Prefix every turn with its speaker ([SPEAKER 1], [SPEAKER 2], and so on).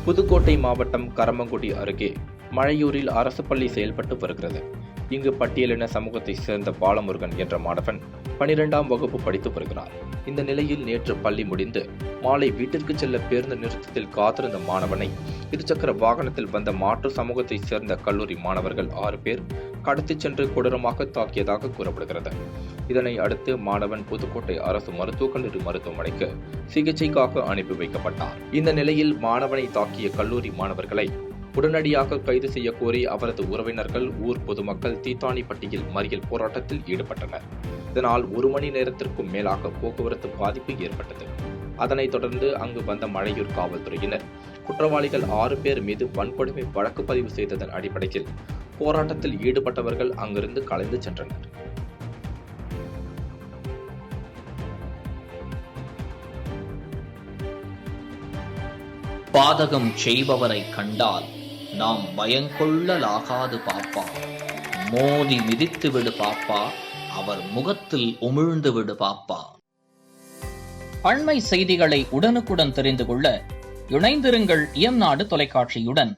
[SPEAKER 1] புதுக்கோட்டை மாவட்டம் கரமங்குடி அருகே மழையூரில் அரசு பள்ளி செயல்பட்டு வருகிறது. இங்கு பட்டியலின சமூகத்தை சேர்ந்த பாலமுருகன் என்ற மாணவன் 12ஆம் வகுப்பு படித்து வருகிறார். இந்த நிலையில் நேற்று பள்ளி முடிந்து மாலை வீட்டிற்கு செல்ல பேருந்து நிறுத்தத்தில் காத்திருந்த மாணவனை இருசக்கர வாகனத்தில் வந்த மாற்று சமூகத்தை சேர்ந்த கல்லூரி மாணவர்கள் 6 பேர் கடத்திச் சென்று கொடூரமாக தாக்கியதாக கூறப்படுகிறது. இதனை அடுத்து மாணவன் புதுக்கோட்டை அரசு மருத்துவக் கல்லூரி மருத்துவமனைக்கு சிகிச்சைக்காக அனுப்பி வைக்கப்பட்டார். இந்த நிலையில் மாணவனை தாக்கிய கல்லூரி மாணவர்களை உடனடியாக கைது செய்ய கோரி அவரது உறவினர்கள், ஊர் பொதுமக்கள் தீத்தானிப்பட்டியில் மறியல் போராட்டத்தில் ஈடுபட்டனர். இதனால் 1 மணி நேரத்திற்கும் மேலாக போக்குவரத்து பாதிப்பு ஏற்பட்டது. அதனைத் தொடர்ந்து அங்கு வந்த மழையூர் காவல்துறையினர் குற்றவாளிகள் 6 பேர் மீது வன்கொடுமை வழக்கு பதிவு செய்ததன் அடிப்படையில் போராட்டத்தில் ஈடுபட்டவர்கள் அங்கிருந்து கலைந்து சென்றனர்.
[SPEAKER 2] பாதகம் செய்பவரை கண்டால் நாம் பயங்கொள்ளலாகாது பாப்பா, மோதி மிதித்து விடு பாப்பா, அவர் முகத்தில் உமிழ்ந்து விடு பாப்பா. அண்மை செய்திகளை உடனுக்குடன் தெரிந்து கொள்ள இணைந்திருங்கள் இயம்நாடு தொலைக்காட்சியுடன்.